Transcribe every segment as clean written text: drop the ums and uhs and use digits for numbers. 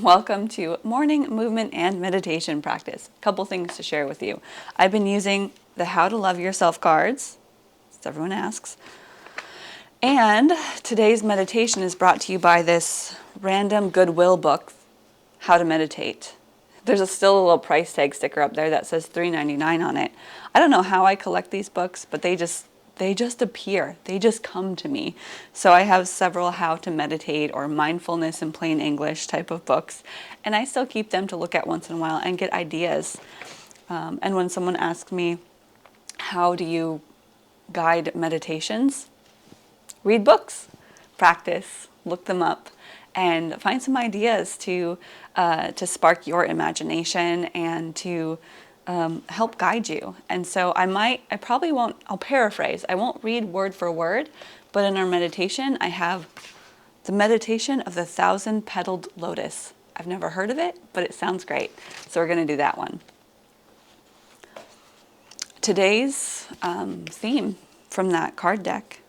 Welcome to morning movement and meditation practice. A couple things to share with you. I've been using the How to Love Yourself cards, as everyone asks. And today's meditation is brought to you by this random Goodwill book, How to Meditate. There's still a little price tag sticker up there that says $3.99 on it. I don't know how I collect these books, but they just appear. They just come to me. So I have several how to meditate or mindfulness in plain English type of books, and I still keep them to look at once in a while and get ideas. And when someone asks me, how do you guide meditations? Read books, practice, look them up, and find some ideas to spark your imagination and to help guide you. And so I'll paraphrase. I won't read word for word, but in our meditation, I have the meditation of the 1,000-petaled lotus. I've never heard of it, but it sounds great. So we're going to do that one. Today's theme from that card deck: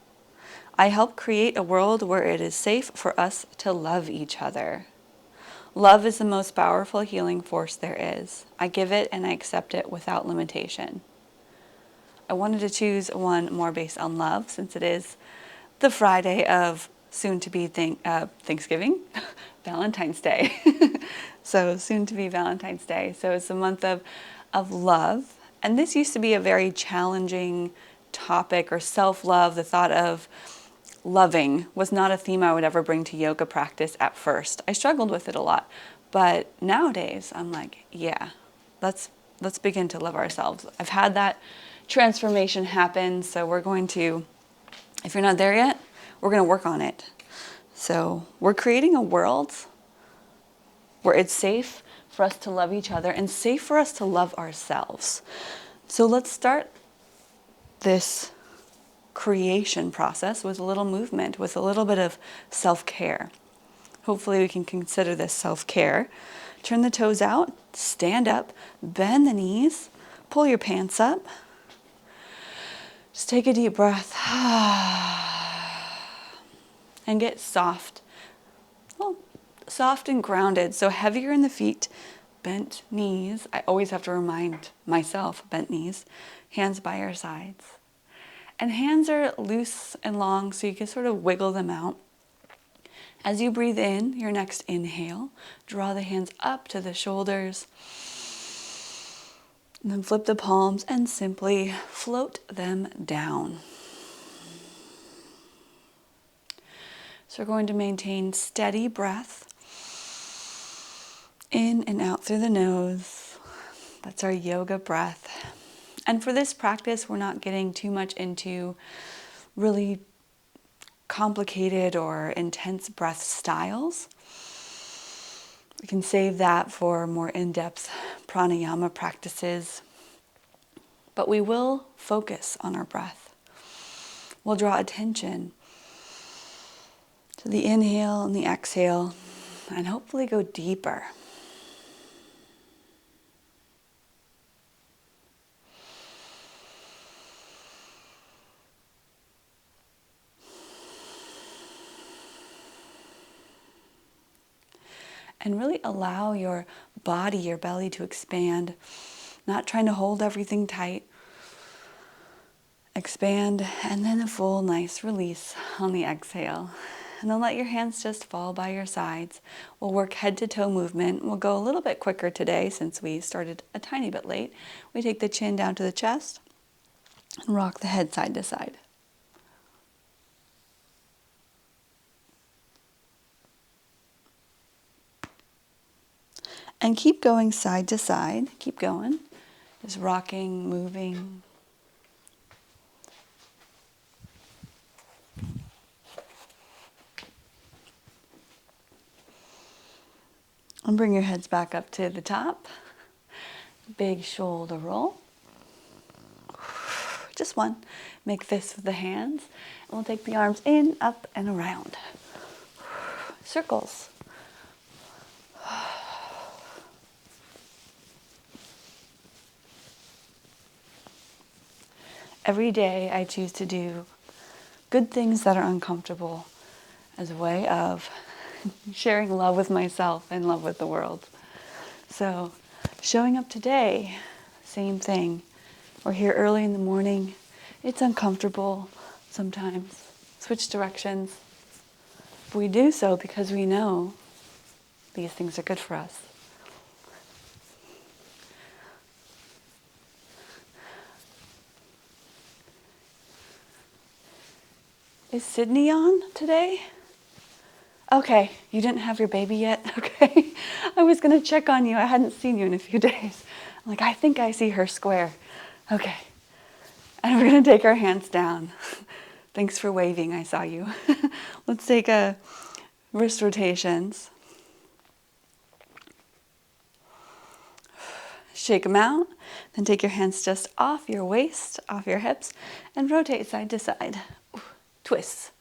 I help create a world where it is safe for us to love each other. Love is the most powerful healing force there is. I give it and I accept it without limitation. I wanted to choose one more based on love, since it is the Friday of soon-to-be Thanksgiving, Valentine's Day. So soon-to-be Valentine's Day. So it's a month of love. And this used to be a very challenging topic, or self-love. The thought of loving was not a theme I would ever bring to yoga practice at first. I struggled with it a lot, but nowadays I'm like, yeah, let's begin to love ourselves. I've had that transformation happen, so we're going to, if you're not there yet, we're going to work on it. So we're creating a world where it's safe for us to love each other and safe for us to love ourselves. So let's start this creation process with a little movement, with a little bit of self-care. Hopefully we can consider this self-care. Turn the toes out, stand up, bend the knees, pull your pants up. Just take a deep breath and get soft. Well, soft and grounded, so heavier in the feet, bent knees. I always have to remind myself, bent knees, hands by your sides. And hands are loose and long, so you can sort of wiggle them out. As you breathe in, your next inhale, draw the hands up to the shoulders. And then flip the palms and simply float them down. So we're going to maintain steady breath in and out through the nose. That's our yoga breath. And for this practice, we're not getting too much into really complicated or intense breath styles. We can save that for more in-depth pranayama practices. But we will focus on our breath. We'll draw attention to the inhale and the exhale, and hopefully go deeper. And really allow your body, your belly to expand, not trying to hold everything tight. Expand, and then a full nice release on the exhale. And then let your hands just fall by your sides. We'll work head to toe movement. We'll go a little bit quicker today since we started a tiny bit late. We take the chin down to the chest and rock the head side to side. And keep going side to side. Keep going. Just rocking, moving. And bring your heads back up to the top. Big shoulder roll. Just one. Make fists with the hands. And we'll take the arms in, up, and around. Circles. Every day I choose to do good things that are uncomfortable as a way of sharing love with myself and love with the world. So showing up today, same thing. We're here early in the morning. It's uncomfortable sometimes. Switch directions. But we do so because we know these things are good for us. Is Sydney on today? Okay, you didn't have your baby yet? Okay. I was going to check on you. I hadn't seen you in a few days. I'm like, I think I see her square. Okay. And we're going to take our hands down. Thanks for waving. I saw you. Let's take a wrist rotations. Shake them out. Then take your hands just off your waist, off your hips, and rotate side to side. Twists.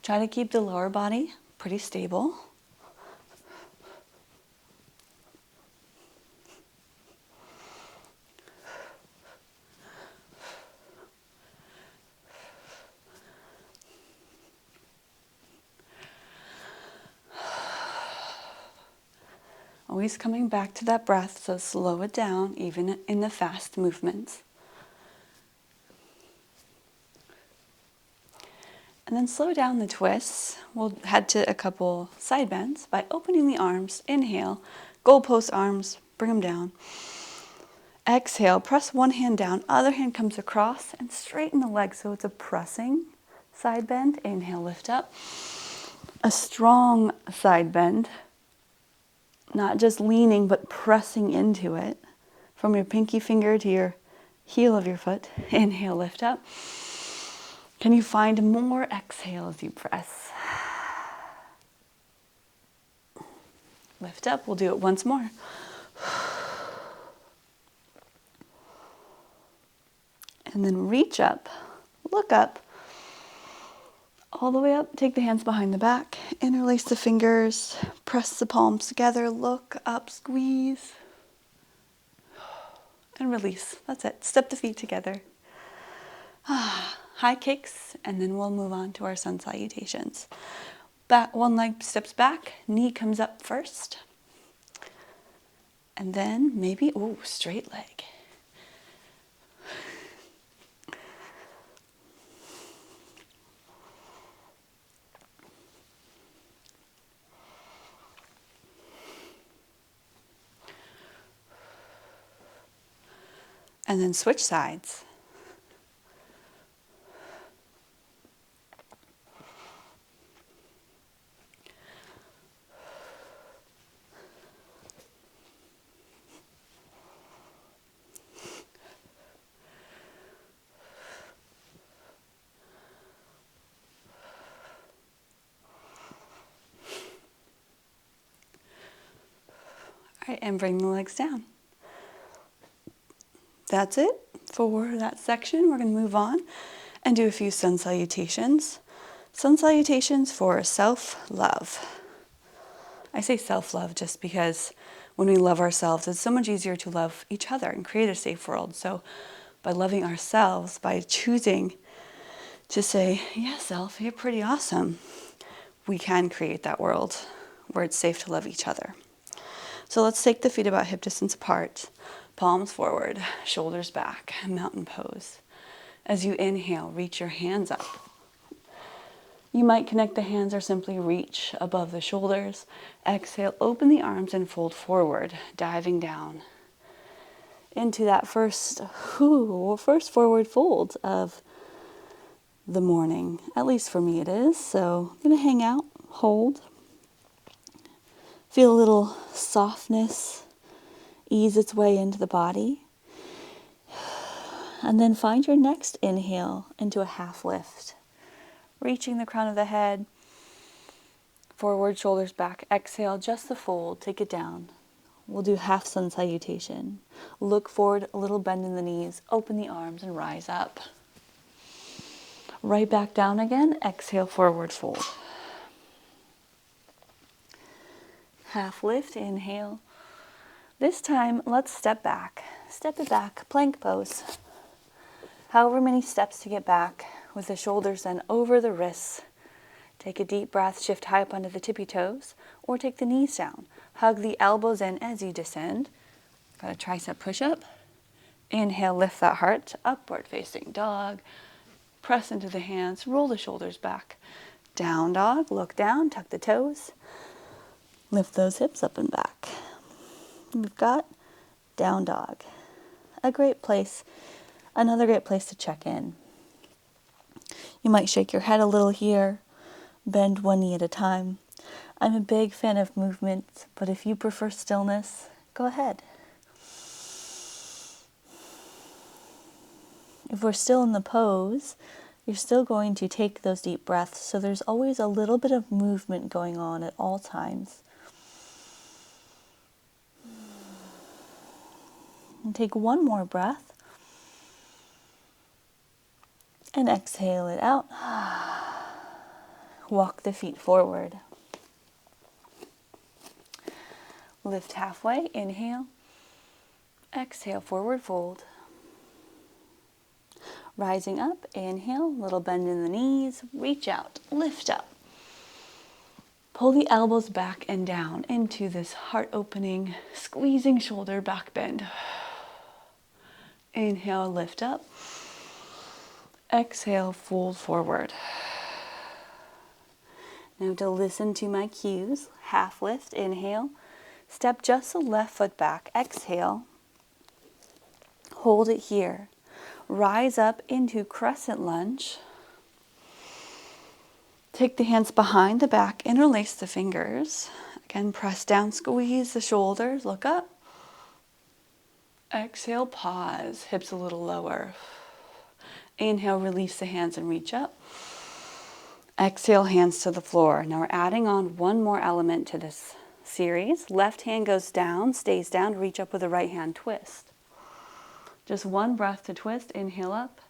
Try to keep the lower body pretty stable. Always coming back to that breath, so slow it down, even in the fast movements. And then slow down the twists. We'll head to a couple side bends by opening the arms. Inhale, goalpost arms, bring them down. Exhale, press one hand down, other hand comes across and straighten the legs so it's a pressing side bend. Inhale, lift up. A strong side bend, not just leaning but pressing into it from your pinky finger to your heel of your foot. Inhale, lift up. Can you find more exhale as you press? Lift up. We'll do it once more. And then reach up, look up, all the way up. Take the hands behind the back, interlace the fingers, press the palms together, look up, squeeze, and release. That's it. Step the feet together. High kicks, and then we'll move on to our sun salutations. Back, one leg steps back, knee comes up first. And then maybe, straight leg. And then switch sides. All right, and bring the legs down. That's it for that section. We're going to move on and do a few sun salutations. Sun salutations for self-love. I say self-love just because when we love ourselves, it's so much easier to love each other and create a safe world. So by loving ourselves, by choosing to say, yeah, self, you're pretty awesome, we can create that world where it's safe to love each other. So let's take the feet about hip distance apart, palms forward, shoulders back, mountain pose. As you inhale, reach your hands up. You might connect the hands or simply reach above the shoulders. Exhale, open the arms and fold forward, diving down into that first forward fold of the morning. At least for me it is. So I'm going to hang out, hold. Feel a little softness ease its way into the body. And then find your next inhale into a half lift. Reaching the crown of the head, forward, shoulders back. Exhale, just the fold, take it down. We'll do half sun salutation. Look forward, a little bend in the knees, open the arms and rise up. Right back down again, exhale, forward fold. Half lift, inhale. This time, let's step back. Step it back, plank pose. However many steps to get back with the shoulders then over the wrists. Take a deep breath, shift high up onto the tippy toes, or take the knees down. Hug the elbows in as you descend. Got a tricep push-up. Inhale, lift that heart to upward facing dog. Press into the hands, roll the shoulders back. Down dog, look down, tuck the toes. Lift those hips up and back. We've got down dog. A great place, another great place to check in. You might shake your head a little here, bend one knee at a time. I'm a big fan of movement, but if you prefer stillness, go ahead. If we're still in the pose, you're still going to take those deep breaths, so there's always a little bit of movement going on at all times. And take one more breath. And exhale it out. Walk the feet forward. Lift halfway, inhale. Exhale, forward fold. Rising up, inhale, little bend in the knees, reach out, lift up. Pull the elbows back and down into this heart-opening, squeezing shoulder back bend. Inhale, lift up. Exhale, fold forward. Now to listen to my cues, half lift, inhale. Step just the left foot back, exhale. Hold it here. Rise up into crescent lunge. Take the hands behind the back, interlace the fingers. Again, press down, squeeze the shoulders, look up. Exhale, pause, hips a little lower. Inhale, release the hands and reach up. Exhale, hands to the floor. Now we're adding on one more element to this series. Left hand goes down, stays down, reach up with the right hand, twist. Just one breath to twist, inhale up,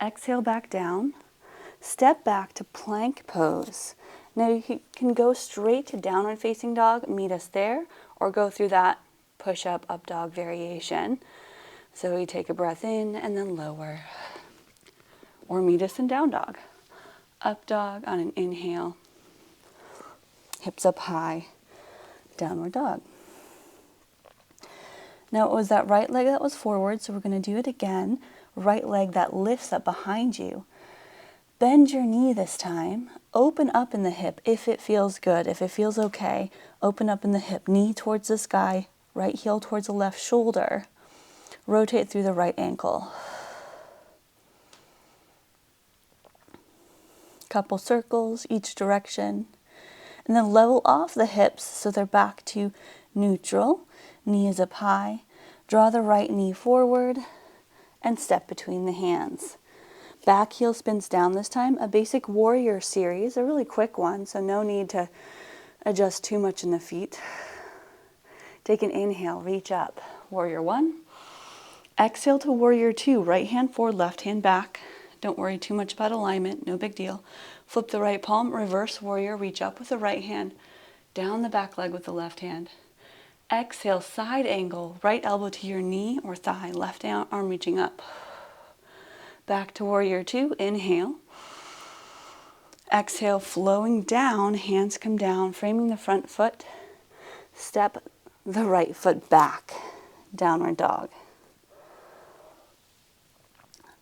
exhale back down, step back to plank pose. Now you can go straight to downward facing dog, meet us there, or go through that push up, up dog variation. So we take a breath in and then lower. Or meet us in down dog. Up dog on an inhale. Hips up high. Downward dog. Now it was that right leg that was forward, so we're going to do it again. Right leg that lifts up behind you. Bend your knee this time. Open up in the hip if it feels good. If it feels okay, open up in the hip. Knee towards the sky. Right heel towards the left shoulder. Rotate through the right ankle. Couple circles each direction. And then level off the hips so they're back to neutral. Knee is up high. Draw the right knee forward and step between the hands. Back heel spins down this time. A basic warrior series, a really quick one, so no need to adjust too much in the feet. Take an inhale, reach up. Warrior one. Exhale to warrior two. Right hand forward, left hand back. Don't worry too much about alignment, no big deal. Flip the right palm, reverse warrior, reach up with the right hand, down the back leg with the left hand. Exhale, side angle, right elbow to your knee or thigh, left arm reaching up. Back to warrior two, inhale. Exhale, flowing down, hands come down, framing the front foot. Step the right foot back, downward dog.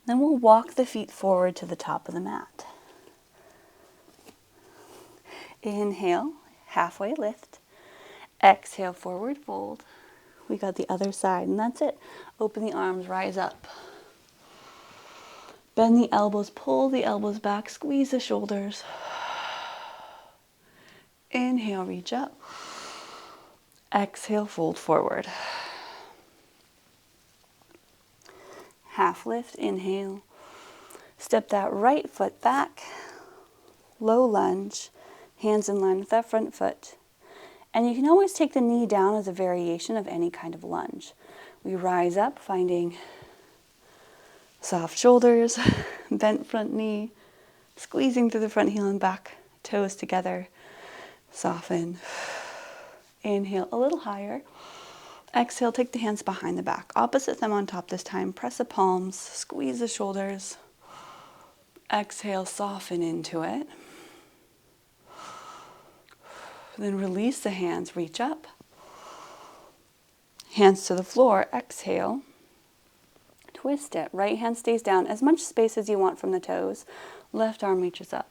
Then we'll walk the feet forward to the top of the mat. Inhale, halfway lift. Exhale, forward fold. We got the other side, and that's it. Open the arms, rise up. Bend the elbows, pull the elbows back, squeeze the shoulders. Inhale, reach up. Exhale, fold forward. Half lift, inhale. Step that right foot back. Low lunge, hands in line with that front foot. And you can always take the knee down as a variation of any kind of lunge. We rise up, finding soft shoulders, bent front knee, squeezing through the front heel and back, toes together. Soften. Inhale a little higher. Exhale, take the hands behind the back. Opposite thumb on top this time. Press the palms, squeeze the shoulders. Exhale, soften into it. Then release the hands, reach up. Hands to the floor, exhale. Twist it. Right hand stays down, as much space as you want from the toes. Left arm reaches up.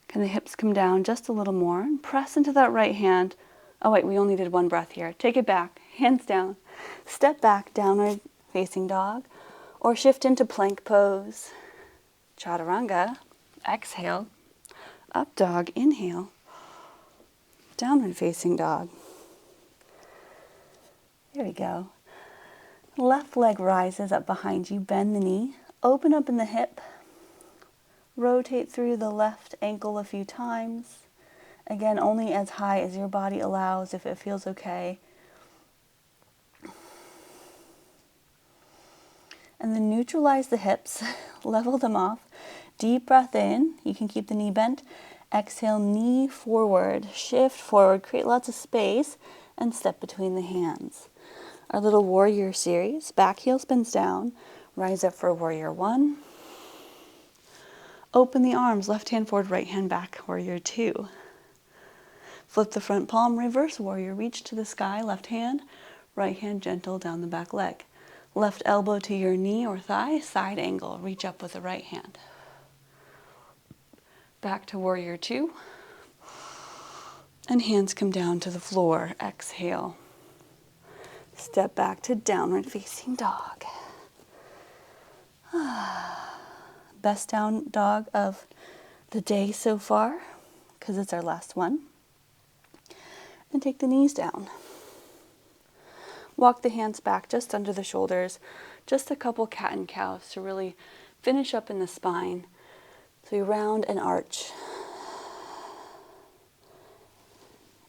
Can the hips come down just a little more? And press into that right hand. Oh wait, we only did one breath here. Take it back, hands down. Step back, downward facing dog. Or shift into plank pose. Chaturanga, exhale. Up dog, inhale. Downward facing dog. There we go. Left leg rises up behind you. Bend the knee. Open up in the hip. Rotate through the left ankle a few times. Again, only as high as your body allows if it feels okay. And then neutralize the hips. Level them off. Deep breath in. You can keep the knee bent. Exhale, knee forward. Shift forward. Create lots of space. And step between the hands. Our little warrior series. Back heel spins down. Rise up for warrior one. Open the arms. Left hand forward, right hand back. Warrior two. Flip the front palm. Reverse warrior. Reach to the sky. Left hand. Right hand gentle down the back leg. Left elbow to your knee or thigh. Side angle. Reach up with the right hand. Back to warrior two. And hands come down to the floor. Exhale. Step back to downward facing dog. Best down dog of the day so far, because it's our last one. And take the knees down. Walk the hands back just under the shoulders, just a couple cat and cows to really finish up in the spine. So you round and arch.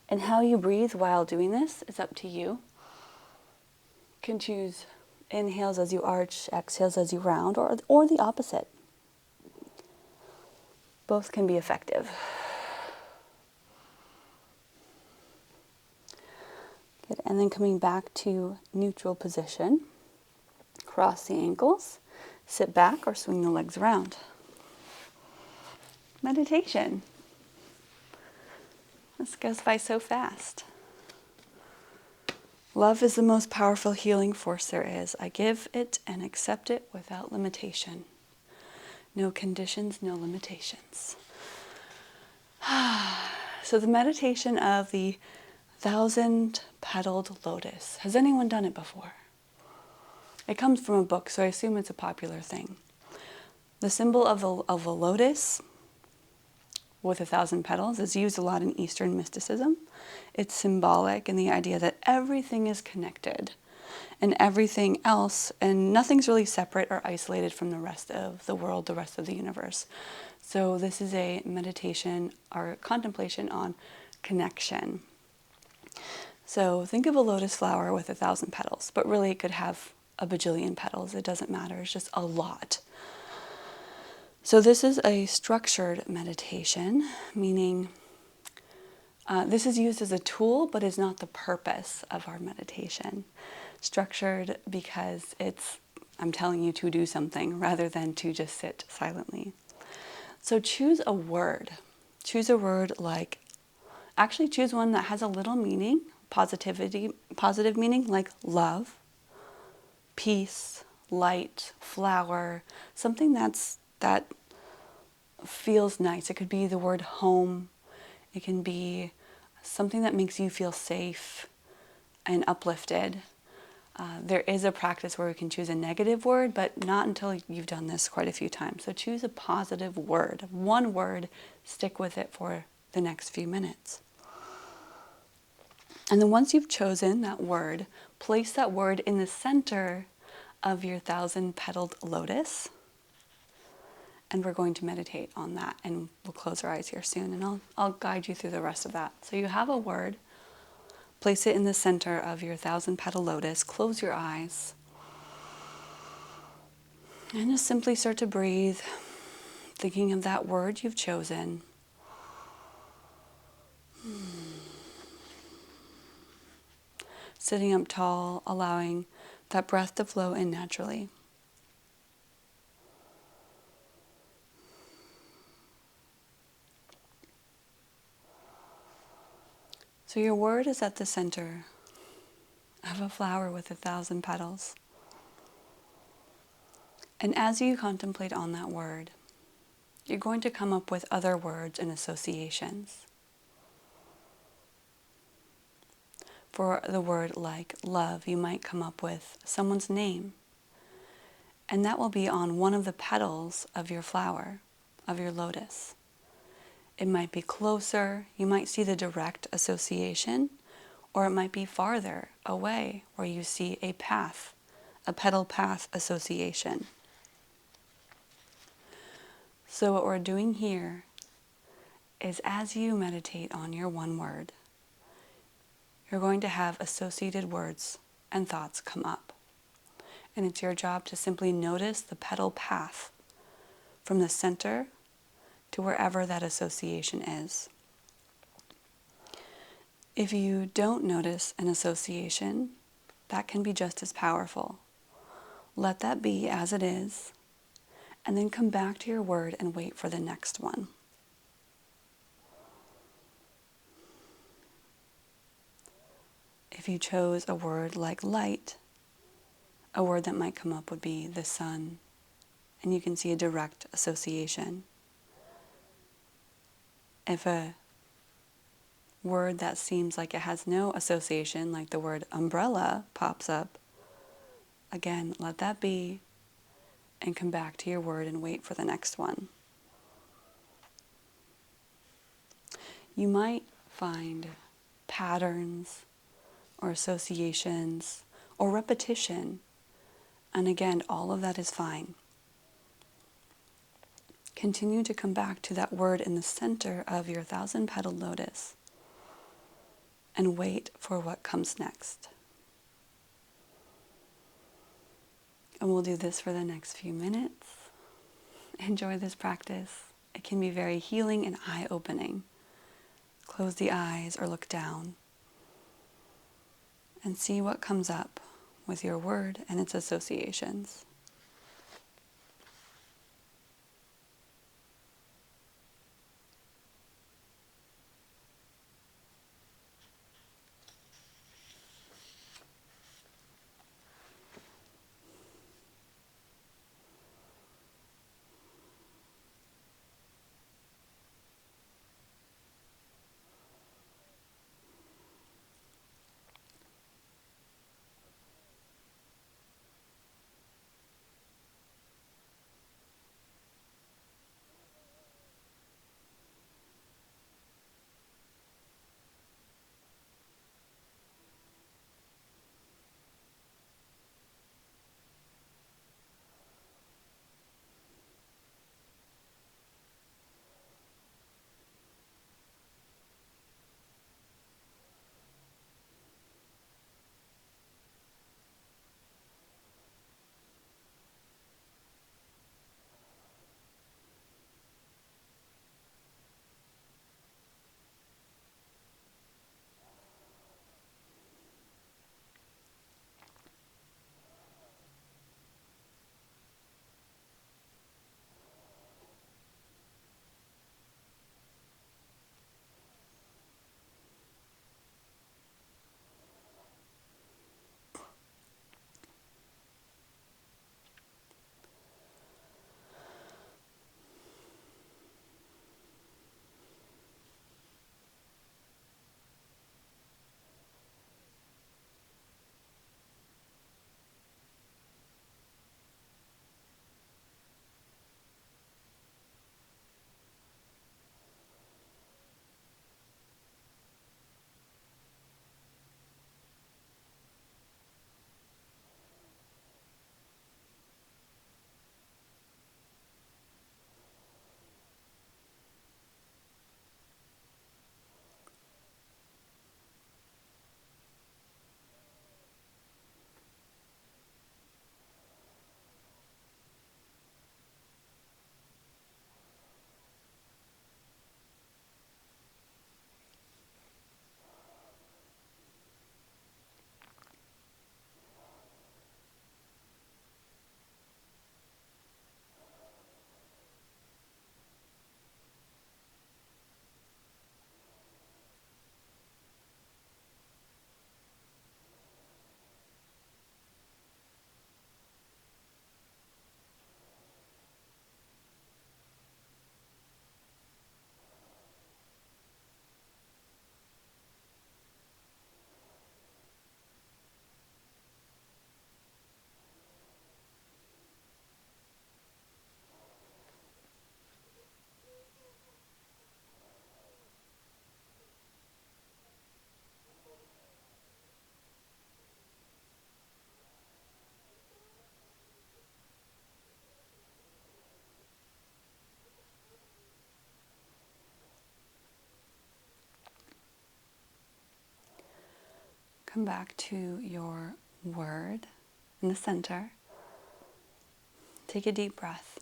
And how you breathe while doing this is up to you. You can choose inhales as you arch, exhales as you round, or the opposite. Both can be effective. Good. And then coming back to neutral position. Cross the ankles, sit back or swing the legs around. Meditation. This goes by so fast. Love is the most powerful healing force there is. I give it and accept it without limitation. No conditions, no limitations. So the meditation of the 1,000-petaled lotus. Has anyone done it before? It comes from a book, so I assume it's a popular thing. The symbol of a lotus with 1,000 petals is used a lot in Eastern mysticism. It's symbolic in the idea that everything is connected and everything else, and nothing's really separate or isolated from the rest of the world, the rest of the universe. So this is a meditation or contemplation on connection. So think of a lotus flower with 1,000 petals, but really it could have a bajillion petals. It doesn't matter. It's just a lot. So this is a structured meditation, meaning this is used as a tool, but is not the purpose of our meditation. Structured because I'm telling you to do something rather than to just sit silently. So choose a word. Choose a word actually choose one that has a little meaning, positive meaning, like love, peace, light, flower, something that feels nice. It could be the word home. It can be something that makes you feel safe and uplifted. There is a practice where we can choose a negative word, but not until you've done this quite a few times. So choose a positive word, one word, stick with it for the next few minutes. And then once you've chosen that word, place that word in the center of your 1,000-petaled lotus. And we're going to meditate on that, and we'll close our eyes here soon, and I'll guide you through the rest of that. So you have a word, place it in the center of your 1,000-petal lotus, close your eyes, and just simply start to breathe, thinking of that word you've chosen. Sitting up tall, allowing that breath to flow in naturally. So your word is at the center of a flower with 1,000 petals. And as you contemplate on that word, you're going to come up with other words and associations. For the word like love, you might come up with someone's name. And that will be on one of the petals of your flower, of your lotus. It might be closer, you might see the direct association, or it might be farther away where you see a path, a petal path association. So what we're doing here is as you meditate on your one word, you're going to have associated words and thoughts come up. And it's your job to simply notice the petal path from the center to wherever that association is. If you don't notice an association, that can be just as powerful. Let that be as it is, and then come back to your word and wait for the next one. If you chose a word like light, a word that might come up would be the sun, and you can see a direct association. If a word that seems like it has no association, like the word umbrella, pops up, again, let that be, and come back to your word and wait for the next one. You might find patterns or associations or repetition, and again, all of that is fine. Continue to come back to that word in the center of your 1,000-petaled lotus and wait for what comes next. And we'll do this for the next few minutes. Enjoy this practice. It can be very healing and eye-opening. Close the eyes or look down and see what comes up with your word and its associations. come back to your word in the center. Take a deep breath.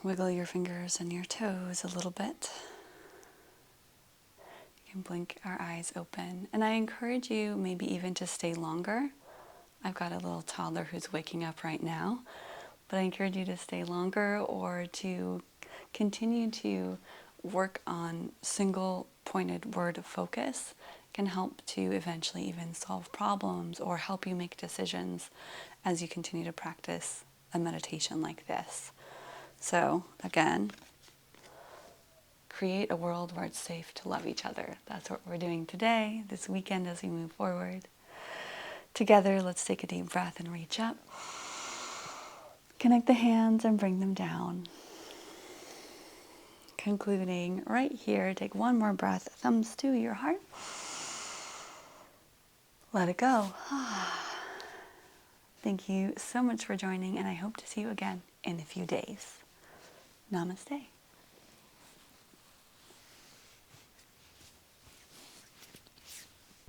Wiggle your fingers and your toes a little bit. You can blink our eyes open. And I encourage you maybe even to stay longer. I've got a little toddler who's waking up right now, but I encourage you to stay longer or to continue to work on single pointed word focus. It can help to eventually even solve problems or help you make decisions as you continue to practice a meditation like this. So again, create a world where it's safe to love each other. That's what we're doing today, this weekend as we move forward. Together, let's take a deep breath and reach up. Connect the hands and bring them down. Concluding right here, take one more breath, thumbs to your heart. Let it go. Thank you so much for joining, and I hope to see you again in a few days. Namaste.